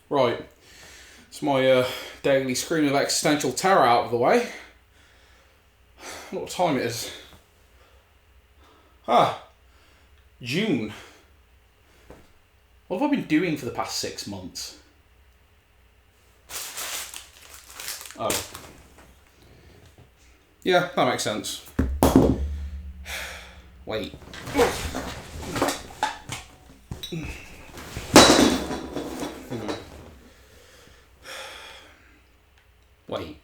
Right. It's my daily scream of existential terror out of the way. What time it is? June. What have I been doing for the past 6 months? Oh. Yeah, that makes sense. Wait. Wait.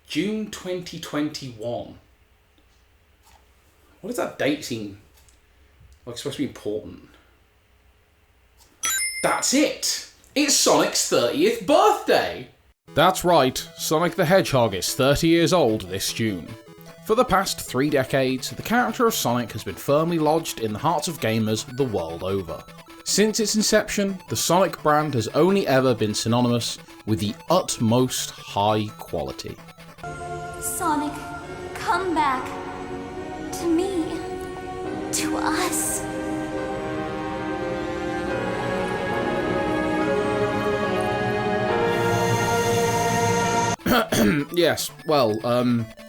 June 2021. What does that date seem like it's supposed to be important? That's it! It's Sonic's 30th birthday! That's right, Sonic the Hedgehog is 30 years old this June. For the past 3 decades, the character of Sonic has been firmly lodged in the hearts of gamers the world over. Since its inception, the Sonic brand has only ever been synonymous with the utmost high quality. Sonic, come back. To me. To us. Yes, well,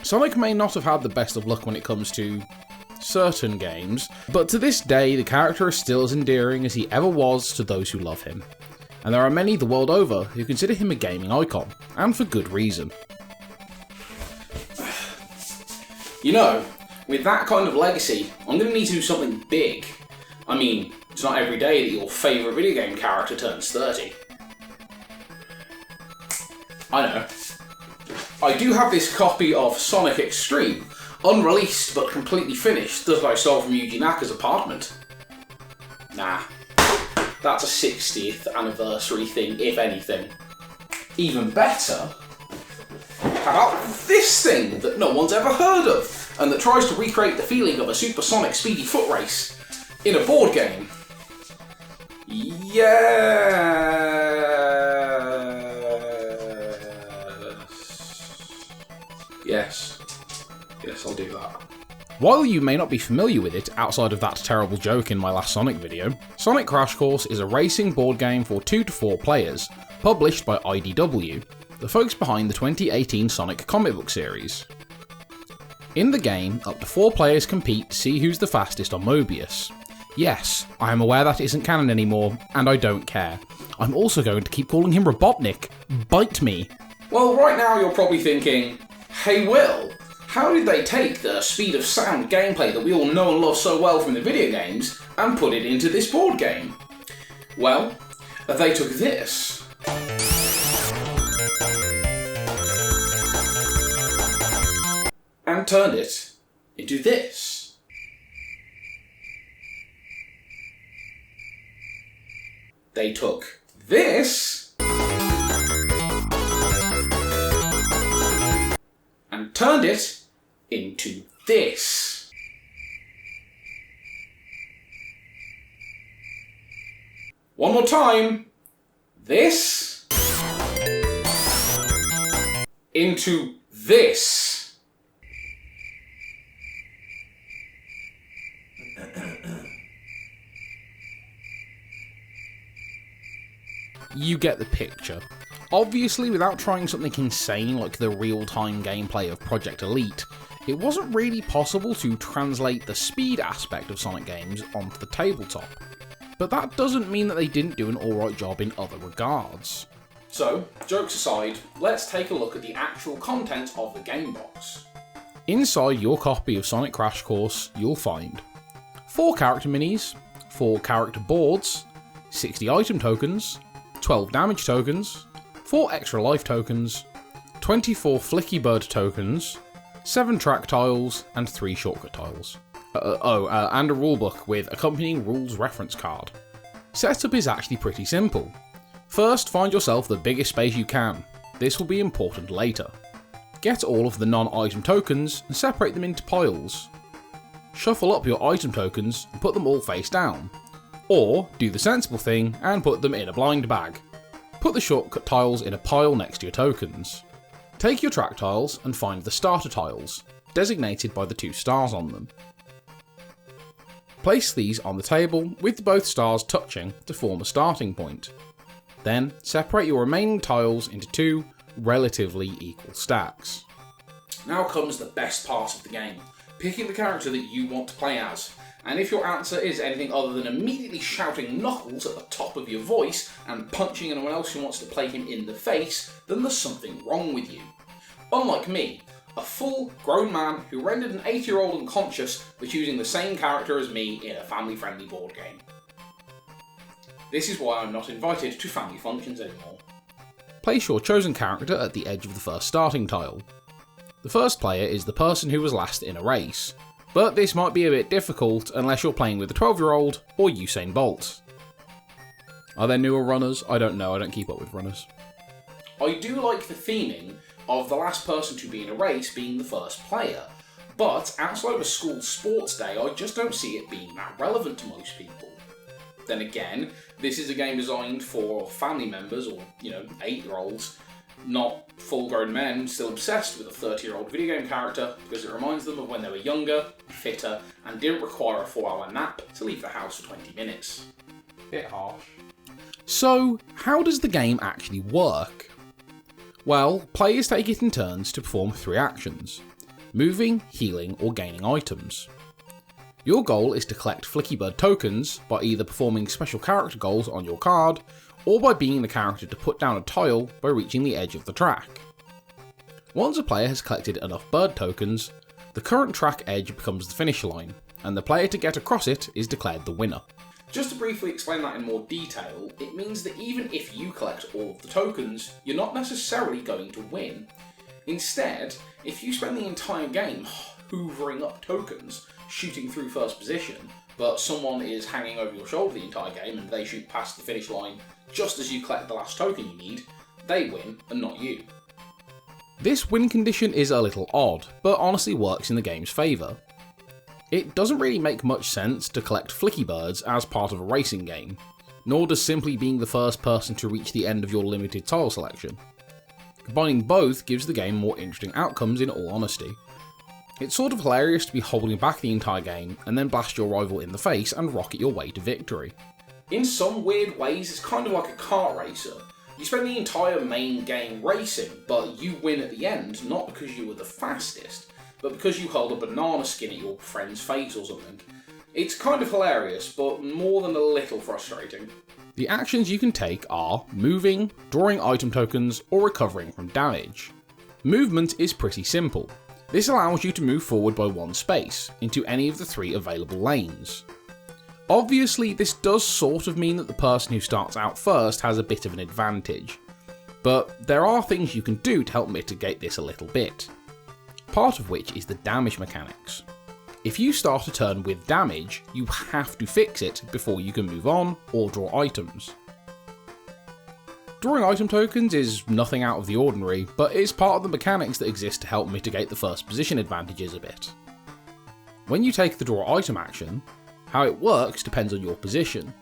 Sonic may not have had the best of luck when it comes to certain games, but to this day the character is still as endearing as he ever was to those who love him. And there are many the world over who consider him a gaming icon, and for good reason. You know, with that kind of legacy, I'm going to need to do something big. I mean, it's not every day that your favourite video game character turns 30. I know. I do have this copy of Sonic Extreme, unreleased but completely finished, that I stole from Yuji Naka's apartment. Nah, that's a 60th anniversary thing, if anything. Even better, how about this thing that no one's ever heard of, and that tries to recreate the feeling of a supersonic speedy foot race in a board game? Yes, I'll do that. While you may not be familiar with it outside of that terrible joke in my last Sonic video, Sonic Crash Course is a racing board game for 2 to 4 players, published by IDW, the folks behind the 2018 Sonic comic book series. In the game, up to 4 players compete to see who's the fastest on Mobius. Yes, I am aware that isn't canon anymore, and I don't care. I'm also going to keep calling him Robotnik. Bite me. Well, right now you're probably thinking, hey Will, how did they take the speed of sound gameplay that we all know and love so well from the video games and put it into this board game? Well, they took this. And turned it into this. They took this and turned it into this. One more time. This into this. You get the picture. Obviously, without trying something insane like the real-time gameplay of Project Elite, it wasn't really possible to translate the speed aspect of Sonic games onto the tabletop. But that doesn't mean that they didn't do an alright job in other regards. So, jokes aside, let's take a look at the actual content of the game box. Inside your copy of Sonic Crash Course, you'll find 4 character minis, 4 character boards, 60 item tokens, 12 damage tokens, 4 extra life tokens, 24 Flicky Bird tokens, 7 track tiles, and 3 shortcut tiles. And a rulebook with accompanying rules reference card. Setup is actually pretty simple. First, find yourself the biggest space you can. This will be important later. Get all of the non-item tokens and separate them into piles. Shuffle up your item tokens and put them all face down. Or do the sensible thing and put them in a blind bag. Put the shortcut tiles in a pile next to your tokens. Take your track tiles and find the starter tiles, designated by the 2 stars on them. Place these on the table with both stars touching to form a starting point. Then separate your remaining tiles into two relatively equal stacks. Now comes the best part of the game, picking the character that you want to play as. And if your answer is anything other than immediately shouting Knuckles at the top of your voice and punching anyone else who wants to play him in the face, then there's something wrong with you. Unlike me, a full grown man who rendered an 8-year-old unconscious for choosing the same character as me in a family-friendly board game. This is why I'm not invited to family functions anymore. Place your chosen character at the edge of the first starting tile. The first player is the person who was last in a race, but this might be a bit difficult unless you're playing with a 12-year-old or Usain Bolt. Are there newer runners? I don't know, I don't keep up with runners. I do like the theming of the last person to be in a race being the first player, but outside of a school sports day, I just don't see it being that relevant to most people. Then again, this is a game designed for family members or, 8-year-olds, not full-grown men still obsessed with a 30-year-old video game character because it reminds them of when they were younger, fitter, and didn't require a 4-hour nap to leave the house for 20 minutes. Bit harsh. So, how does the game actually work? Well, players take it in turns to perform 3 actions: moving, healing, or gaining items. Your goal is to collect Flicky Bird tokens by either performing special character goals on your card, or by being the character to put down a tile by reaching the edge of the track. Once a player has collected enough bird tokens, the current track edge becomes the finish line, and the player to get across it is declared the winner. Just to briefly explain that in more detail, it means that even if you collect all of the tokens, you're not necessarily going to win. Instead, if you spend the entire game hoovering up tokens, shooting through first position, but someone is hanging over your shoulder the entire game and they shoot past the finish line just as you collect the last token you need, they win and not you. This win condition is a little odd, but honestly works in the game's favour. It doesn't really make much sense to collect Flicky Birds as part of a racing game, nor does simply being the first person to reach the end of your limited tile selection. Combining both gives the game more interesting outcomes in all honesty. It's sort of hilarious to be holding back the entire game and then blast your rival in the face and rocket your way to victory. In some weird ways, it's kind of like a kart racer. You spend the entire main game racing, but you win at the end not because you were the fastest, but because you held a banana skin at your friend's face or something. It's kind of hilarious, but more than a little frustrating. The actions you can take are moving, drawing item tokens, or recovering from damage. Movement is pretty simple. This allows you to move forward by 1 space, into any of the 3 available lanes. Obviously, this does sort of mean that the person who starts out first has a bit of an advantage, but there are things you can do to help mitigate this a little bit. Part of which is the damage mechanics. If you start a turn with damage, you have to fix it before you can move on or draw items. Drawing item tokens is nothing out of the ordinary, but it's part of the mechanics that exist to help mitigate the first position advantages a bit. When you take the draw item action, how it works depends on your position.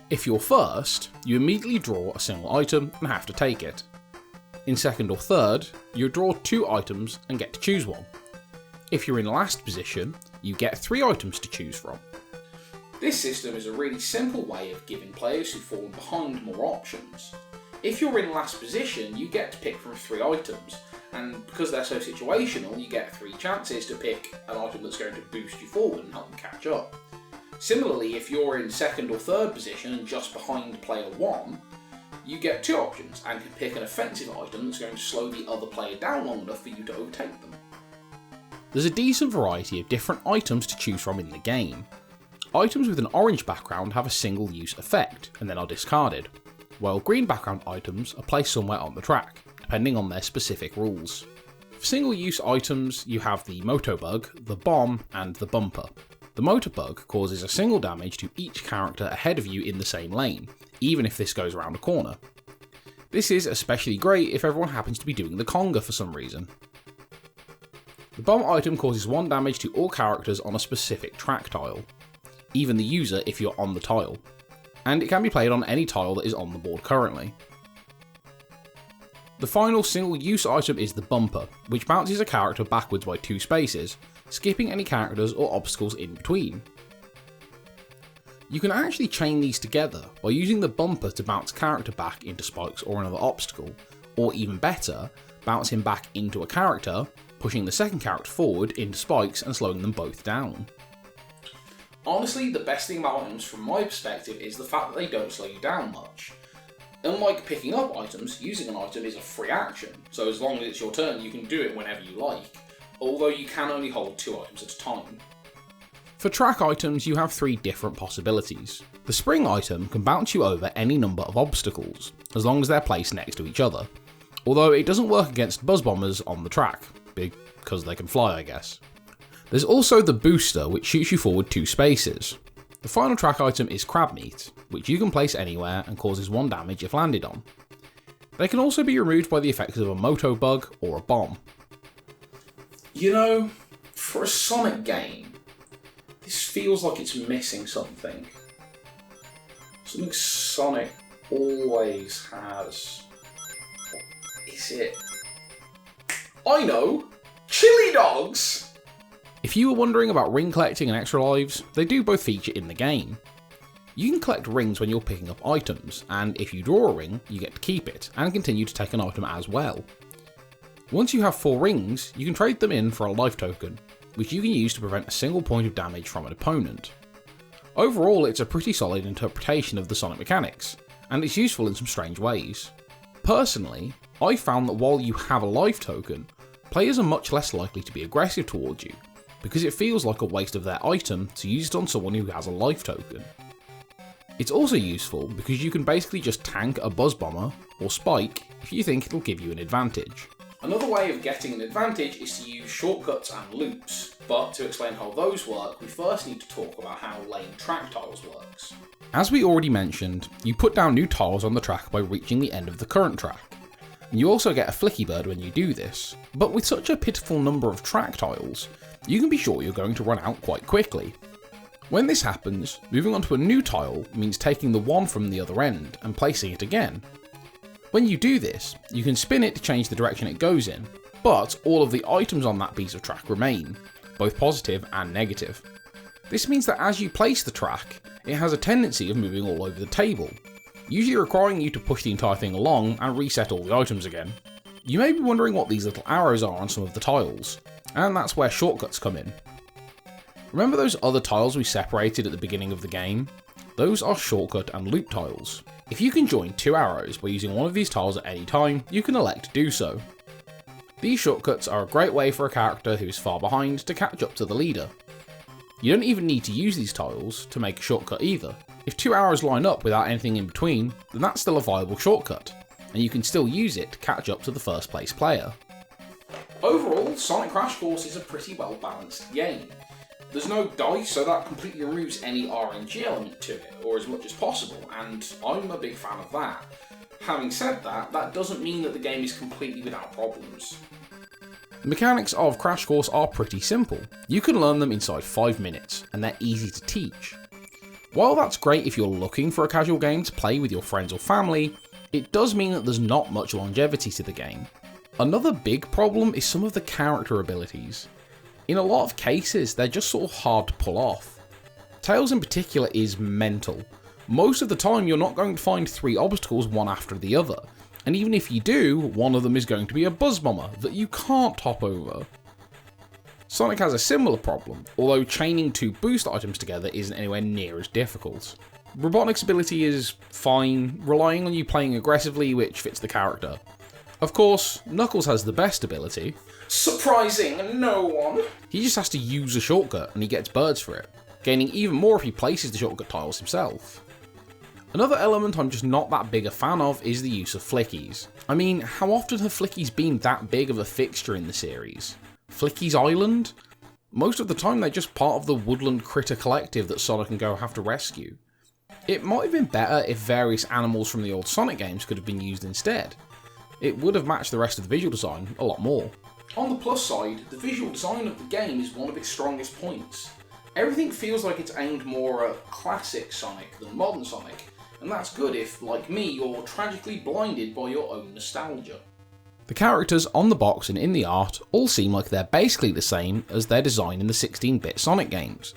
If you're first, you immediately draw a single item and have to take it. In second or third, you draw 2 items and get to choose one. If you're in last position, you get 3 items to choose from. This system is a really simple way of giving players who've fallen behind more options. If you're in last position, you get to pick from 3 items, and because they're so situational, you get 3 chances to pick an item that's going to boost you forward and help you catch up. Similarly, if you're in second or third position and just behind player 1, you get 2 options and can pick an offensive item that's going to slow the other player down long enough for you to overtake them. There's a decent variety of different items to choose from in the game. Items with an orange background have a single use effect and then are discarded, while green background items are placed somewhere on the track, depending on their specific rules. For single use items, you have the Motobug, the Bomb, and the Bumper. The Motorbug causes a single damage to each character ahead of you in the same lane, even if this goes around a corner. This is especially great if everyone happens to be doing the conga for some reason. The Bomb item causes 1 damage to all characters on a specific track tile, even the user if you're on the tile, and it can be played on any tile that is on the board currently. The final single-use item is the Bumper, which bounces a character backwards by 2 spaces, skipping any characters or obstacles in between. You can actually chain these together by using the bumper to bounce a character back into spikes or another obstacle, or even better, bounce him back into a character, pushing the second character forward into spikes and slowing them both down. Honestly, the best thing about items from my perspective is the fact that they don't slow you down much. Unlike picking up items, using an item is a free action, so as long as it's your turn you can do it whenever you like, although you can only hold 2 items at a time. For track items, you have 3 different possibilities. The spring item can bounce you over any number of obstacles, as long as they're placed next to each other, although it doesn't work against buzz bombers on the track, because they can fly, I guess. There's also the booster, which shoots you forward 2 spaces. The final track item is crab meat, which you can place anywhere and causes 1 damage if landed on. They can also be removed by the effects of a moto bug or a bomb. You know, for a Sonic game, this feels like it's missing something. Something Sonic always has. What is it? I know! Chili dogs! If you were wondering about ring collecting and extra lives, they do both feature in the game. You can collect rings when you're picking up items, and if you draw a ring, you get to keep it, and continue to take an item as well. Once you have 4 rings, you can trade them in for a life token, which you can use to prevent a single point of damage from an opponent. Overall, it's a pretty solid interpretation of the Sonic mechanics, and it's useful in some strange ways. Personally, I found that while you have a life token, players are much less likely to be aggressive towards you, because it feels like a waste of their item to use it on someone who has a life token. It's also useful because you can basically just tank a buzz bomber or spike if you think it'll give you an advantage. Another way of getting an advantage is to use shortcuts and loops, but to explain how those work, we first need to talk about how laying track tiles works. As we already mentioned, you put down new tiles on the track by reaching the end of the current track. And you also get a flicky bird when you do this, but with such a pitiful number of track tiles, you can be sure you're going to run out quite quickly. When this happens, moving onto a new tile means taking the one from the other end and placing it again. When you do this, you can spin it to change the direction it goes in, but all of the items on that piece of track remain, both positive and negative. This means that as you place the track, it has a tendency of moving all over the table, usually requiring you to push the entire thing along and reset all the items again. You may be wondering what these little arrows are on some of the tiles, and that's where shortcuts come in. Remember those other tiles we separated at the beginning of the game? Those are shortcut and loop tiles. If you can join 2 arrows by using one of these tiles at any time, you can elect to do so. These shortcuts are a great way for a character who is far behind to catch up to the leader. You don't even need to use these tiles to make a shortcut either. If 2 arrows line up without anything in between, then that's still a viable shortcut, and you can still use it to catch up to the first place player. Overall, Sonic Crash Course is a pretty well balanced game. There's no dice, so that completely removes any RNG element to it, or as much as possible, and I'm a big fan of that. Having said that, that doesn't mean that the game is completely without problems. The mechanics of Crash Course are pretty simple. You can learn them inside 5 minutes, and they're easy to teach. While that's great if you're looking for a casual game to play with your friends or family, it does mean that there's not much longevity to the game. Another big problem is some of the character abilities. In a lot of cases, they're just sort of hard to pull off. Tails in particular is mental. Most of the time you're not going to find 3 obstacles one after the other, and even if you do, one of them is going to be a buzz bomber that you can't hop over. Sonic has a similar problem, although chaining 2 boost items together isn't anywhere near as difficult. Robotnik's ability is fine, relying on you playing aggressively, which fits the character. Of course, Knuckles has the best ability. Surprising no one! He just has to use a shortcut and he gets birds for it, gaining even more if he places the shortcut tiles himself. Another element I'm just not that big a fan of is the use of Flickies. I mean, how often have Flickies been that big of a fixture in the series? Flickies Island? Most of the time they're just part of the woodland critter collective that Sonic can go have to rescue. It might have been better if various animals from the old Sonic games could have been used instead. It would have matched the rest of the visual design a lot more. On the plus side, the visual design of the game is one of its strongest points. Everything feels like it's aimed more at classic Sonic than modern Sonic, and that's good if, like me, you're tragically blinded by your own nostalgia. The characters on the box and in the art all seem like they're basically the same as their design in the 16-bit Sonic games,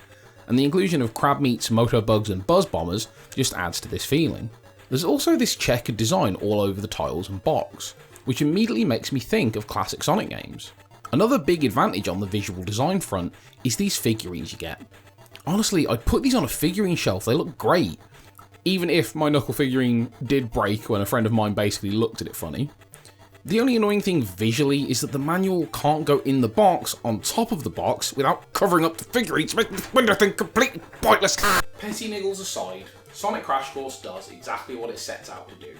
and the inclusion of crab meats, motor bugs and buzz bombers just adds to this feeling. There's also this checkered design all over the tiles and box, which immediately makes me think of classic Sonic games. Another big advantage on the visual design front is these figurines you get. Honestly, I'd put these on a figurine shelf, they look great. Even if my Knuckle figurine did break when a friend of mine basically looked at it funny. The only annoying thing visually is that the manual can't go in the box on top of the box without covering up the figurines, making this window thing completely pointless. Petty niggles aside, Sonic Crash Course does exactly what it sets out to do.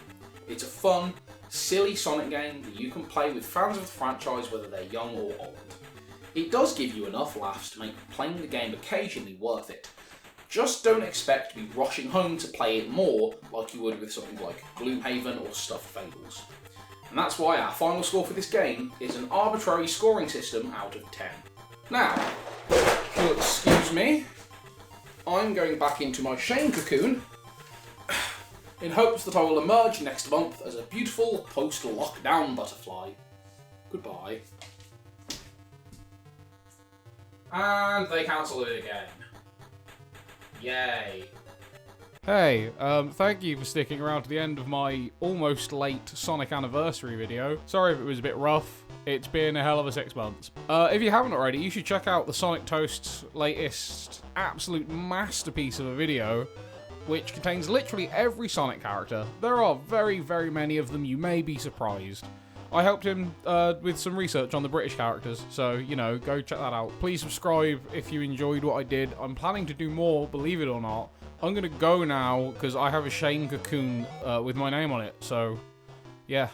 It's a fun, silly Sonic game that you can play with fans of the franchise whether they're young or old. It does give you enough laughs to make playing the game occasionally worth it. Just don't expect to be rushing home to play it more like you would with something like Gloomhaven or Stuffed Fables. And that's why our final score for this game is an arbitrary scoring system out of 10. Now, if you'll excuse me, I'm going back into my shame cocoon in hopes that I will emerge next month as a beautiful post-lockdown butterfly. Goodbye. And they cancel it again. Yay. Hey, thank you for sticking around to the end of my almost late Sonic anniversary video. Sorry if it was a bit rough. It's been a hell of a 6 months. If you haven't already, you should check out the Sonic Toast's latest absolute masterpiece of a video, which contains literally every Sonic character. There are very, very many of them, you may be surprised. I helped him with some research on the British characters, so, you know, go check that out. Please subscribe if you enjoyed what I did. I'm planning to do more, believe it or not. I'm going to go now, because I have a shame cocoon with my name on it, so, yeah.